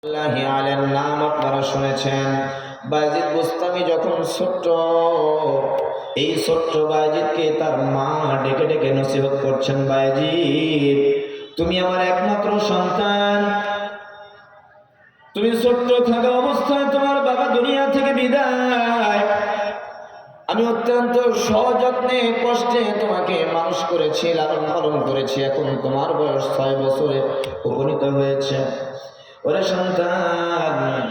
আলের নাম আপনারা শুনেছেন। বায়েজিদ বুস্তামি যখন ছোট্ট, এই ছোট্ট বায়েজিদকে তার মা ডেকে ডেকে নসিহত করছেন, বায়েজিদ তুমি আমার একমাত্র সন্তান, তুমি ছোট্ট থাকা অবস্থায় তোমার বাবা দুনিয়া থেকে বিদায়, আমি অত্যন্ত সযত্নে কষ্টে তোমাকে মানুষ করেছি, লালন পালন করেছি, এখন তোমার বয়স 6 বছরে উপনীত হয়েছে। ওরে সন্তান,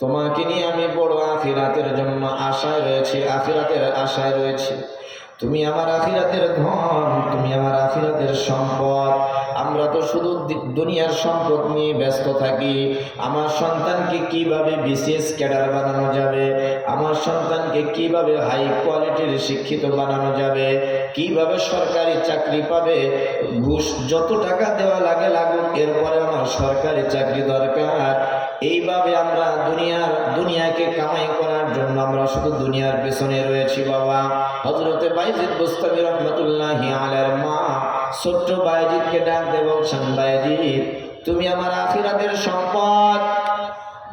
তোমাকে নিয়ে আমি বড় আখিরাতের জন্য আশায় রয়েছি, আখিরাতের আশায় রয়েছি। তুমি আমার আখিরাতের ধন, তুমি আমার আখিরাতের সম্পদ। আমরা তো শুধু দুনিয়ার সম্পদ নিয়ে ব্যস্ত থাকি। আমার সন্তানকে কিভাবে বিসিএস ক্যাডার বানানো যাবে, আমার সন্তানকে কিভাবে হাই কোয়ালিটির শিক্ষিত বানানো যাবে, কিভাবে সরকারি চাকরি পাবে, ঘুষ যত টাকা দেওয়া লাগে লাগুক, এরপরে আমার সরকারি চাকরি দরকার। এইভাবে আমরা দুনিয়াকে কামাই করার জন্য আমরা শুধু দুনিয়ার পেছনে রয়েছি। বাবা হযরতে বায়েজিদ বুস্তামি রাহমাতুল্লাহি আলাইহির মা ছোট্ট বায়েজিদকে ডাক দিয়ে বলছেন, বায়েজিদ তুমি আমার আখিরাতের সম্পদ।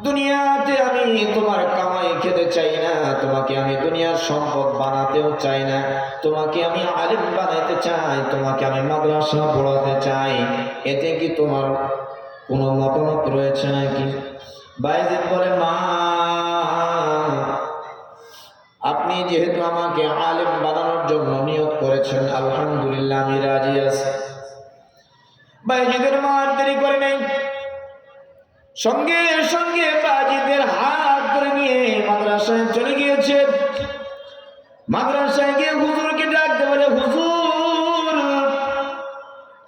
দুনিয়াতে আমি তোমার কামাই খেতে চাই না, তোমাকে আমি দুনিয়ার সম্পদ বানাতেও চাই না, তোমাকে আমি আলেম বানাইতে চাই, তোমাকে আমি মাদ্রাসা পড়াতে চাই। এতে কি তোমার কোনো মতামত রয়েছে নাকি? বায়েজিদ বলে, মা আপনি যেহেতু আমাকে আলেম বানানোর জন্য নিয়ত করেছেন, আলহামদুলিল্লাহ আমি রাজি আছি। বায়েজিদের মা দেরি করে নেই, সঙ্গে সঙ্গে বায়েজিদের হাত ধরে নিয়ে মাদ্রাসায় চলে গিয়েছে। মাদ্রাসায় গিয়ে হুজুরকে ডাকতে বলে, হুজুর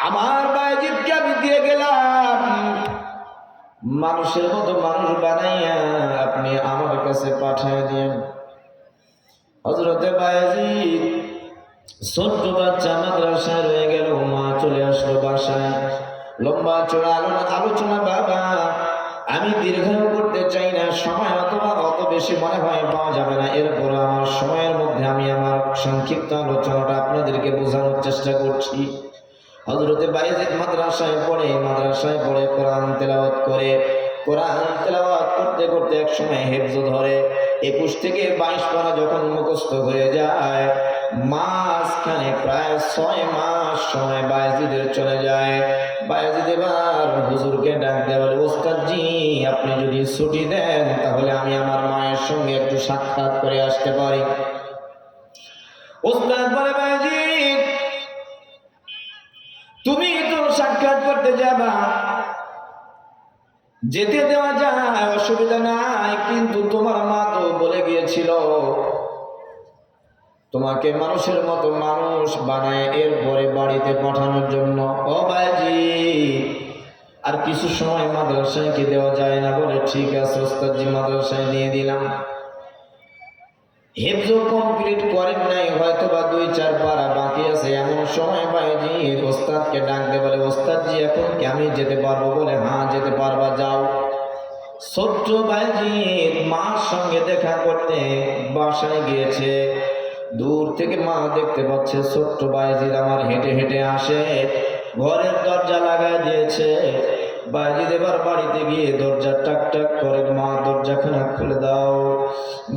আমার বায়েজিদকে আমি দিয়ে গেলাম, মানুষের মতো মানুষ বানাইয়া আপনি আমার কাছে পাঠিয়ে দিন। হযরতে বায়েজিদ ছোট্ট বাচ্চা মাদ্রাসায় রয়ে গেল, মা চলে আসলো বাসায়। লম্বা চড়া আলোচনা বাবা আমি দীর্ঘায়ু করতে চাই না, সময় অত বেশি মনে হয় পাওয়া যাবে না, এরপর আমার সময়ের মধ্যে আমি আমার সংক্ষিপ্ত আলোচনাটা আপনাদেরকে বোঝানোর চেষ্টা করছি। হযরতে বায়েজিদ মাদ্রাসায় পড়ে কোরআন তেলাওয়াত করে, কোরআন তেলাওয়াত করতে করতে এক সময় হেফজ ধরে। 21 থেকে 22 পারা যখন মুখস্থ হয়ে যায়, মাঝখানে প্রায় 6 মাস সময় বায়েজিদের চলে যায়। বায়েজিদ এবার হুজুরকে ডাক দিয়ে বলে, ওস্তাদ জি আপনি যদি ছুটি দেন তাহলে আমি আমার মায়ের সঙ্গে একটু সাক্ষাৎ করে আসতে পারি। ওস্তাদ বলে, বায়েজিদ তুমি তো সাক্ষাৎ করতে যাবা, যেতে দেওয়া যায়, অসুবিধা নাই, কিন্তু তোমার মা তো বলে গিয়েছিল তোমাকে মানুষের মতো মানুষ বানায় এরপরে বাড়িতে পাঠানোর জন্য। ও বায়েজিদ আর কিছু সময় মাদ্রাসায় কি দেওয়া যায় না? বলে ঠিক আছে ওস্তাদজি, মাদ্রাসায় নিয়ে দিলাম। হেফজ কমপ্লিট করেন নাই, হয়তো বা 2-4 পারা বাকি আছে, এমন সময় বায়েজিদ ওস্তাদকে ডাক দিয়ে বলে, ওস্তাদজি এখন কি আমি যেতে পারবো? বলে হ্যাঁ যেতে পারবা, যাও। ছোট্ট বায়েজিদ মার সঙ্গে দেখা করতে বাসায় গিয়েছে। দূর থেকে মা দেখতে পাচ্ছে ছোট্ট বায়েজিদ আমার হেঁটে হেঁটে আসে, ঘরের দরজা লাগায় দিয়েছে। বায়েজিদ এবার বাড়িতে গিয়ে দরজা টাক টাক করে, মা দরজাখানা খুলে দাও।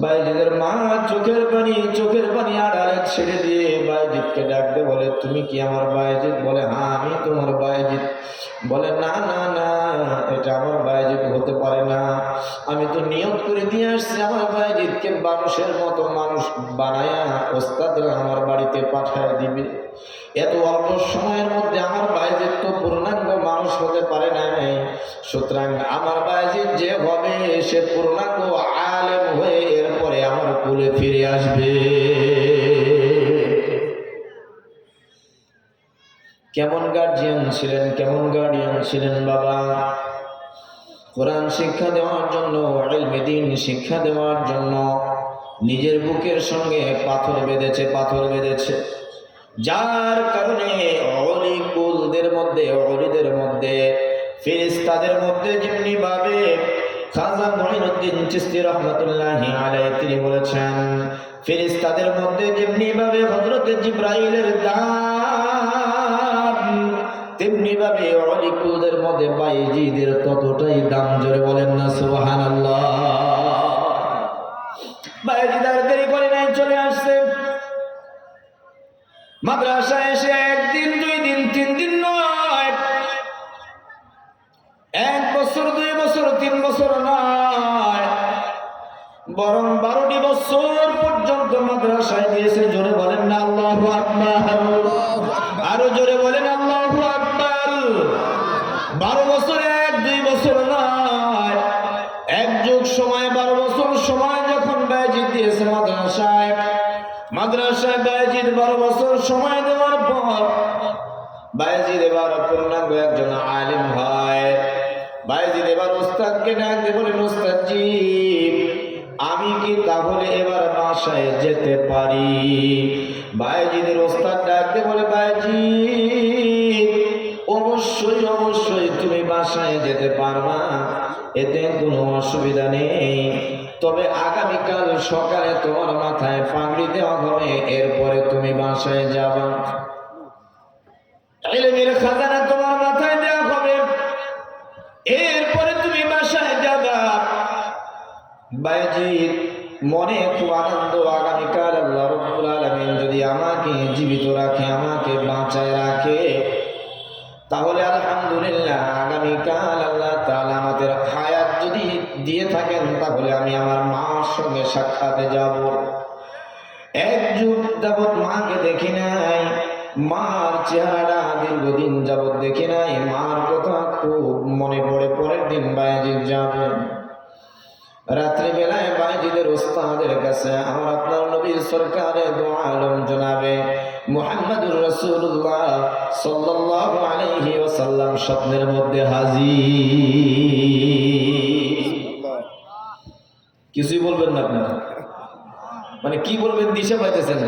বায়েজিদের মা চোখের পানি আড়ালে ছেড়ে দিয়ে বায়েজিদকে ডাকতে বলে, তুমি কি আমার বায়েজিদ? বলে হ্যাঁ আমি তোমার বায়েজিদ। বলে না না না, এটা আমার বায়েজিদ হতে পারে না, আমি তো নিয়ত করে দিয়ে আসছি আমার বায়েজিদকে মানুষের মতো মানুষ বানায়া ওস্তাদরা আমার বাড়িতে পাঠায় দিবে। এত অল্প সময়ের মধ্যে আমার বায়েজিদ তো পূর্ণাঙ্গ মানুষ হতে পারে না, সুতরাং আমার বায়েজিদ যে হবে সে পূর্ণাঙ্গ আলেম হয়ে এরপরে আমার কুলে ফিরে আসবে। কেমন গার্জিয়ান ছিলেন বাবা! কোরআন শিক্ষা দেওয়ার জন্য, ইলমে দ্বীন শিক্ষা দেওয়ার জন্য নিজের বুকের সঙ্গে পাথর বেঁধেছে, যার কারণে অলিদের মধ্যে ফেরেশতাদের মধ্যে যেমনি ভাবে খাজা মুঈনুদ্দিন চিশতি রাহমাতুল্লাহি আলাইহি তিনি বলেছেন, ফেরেশতাদের মধ্যে যেমনি ভাবে হযরত জিবরাইলের দাম তেমনি ভাবে অলিকুলদের মধ্যে বাইজিদের ততটাই দাম। জোরে বলেন না সুবহানাল্লাহ। বাইজিদ আর দেরি করে নাই, চলে আসছে মাদ্রাসায়। এসে একদিন, 2 দিন, 3 দিন নয়, 1 বছর, 2 বছর, 3 বছর নয়, বরং 12টি বছর পর্যন্ত মাদ্রাসায় দিয়েছে। জোরে বলেন না আল্লাহু আকবার। আরো জোরে বলেন আল্লাহু আকবার। 12 বছর, 1-2 বছর নয়, 1 যুগ সময়, 12 বছর সময় যখন বাইজিদ দিয়েছে মাদ্রাসায়, বাইজিদ 12 বছর সময় দেওয়ার পর বাইজিদ এবার পূর্ণাঙ্গ একজন আলেম হয়। বাইজিদ এবার ওস্তাদকে ডাক দিয়ে বলেন, ওস্তাদজি আমি কি তাহলে এবার বাসায় যেতে পারি? বাইজিদের ওস্তাদ ডাক দিয়ে বলে, বাইজিদ অবশ্যই অবশ্যই তুমি বাসায় যেতে পারবা, এতে কোনো অসুবিধা নেই। তবে আগামীকাল সকালে তোমার মাথায় পাগড়ি দেওয়া হবে, এরপরে তুমি বাসায় যাবা। ইলমের খাজানা তোমার মাথায় দেওয়া হবে, এরপরে তুমি বাসায় যাবা। বাইজিদ মনে খুব আনন্দ, আগামীকাল আল্লাহ রাব্বুল আলামিন যদি আমাকে জীবিত রাখে, আমাকে বাঁচায় রাখে, তাহলে আলহামদুলিল্লাহ, আগামীকাল আল্লাহ তাআলা আমাদের হায়াত যদি দিয়ে থাকেন, তাহলে আমি আমার মার সঙ্গে সাক্ষাতে যাব। 1 যুগ যাবৎ মাকে দেখি নাই, মার চেহারাটা দীর্ঘদিন যাবৎ দেখি নাই, মার কথা খুব মনে পড়ে। পরের দিন বাইজিদ যাবেন। রাত্রি বেলায় বাইজিদের ওস্তাদের কাছে আমার আপনার নবী সরকারে দো আলম জনাবে মুহাম্মদুর রাসূলুল্লাহ সাল্লাল্লাহু আলাইহি ওয়াসাল্লাম স্বপ্নের মধ্যে হাজির। কিছুই বলবেন না আপনারা, মানে কি বলবেন দিশা পাইতেছেন না।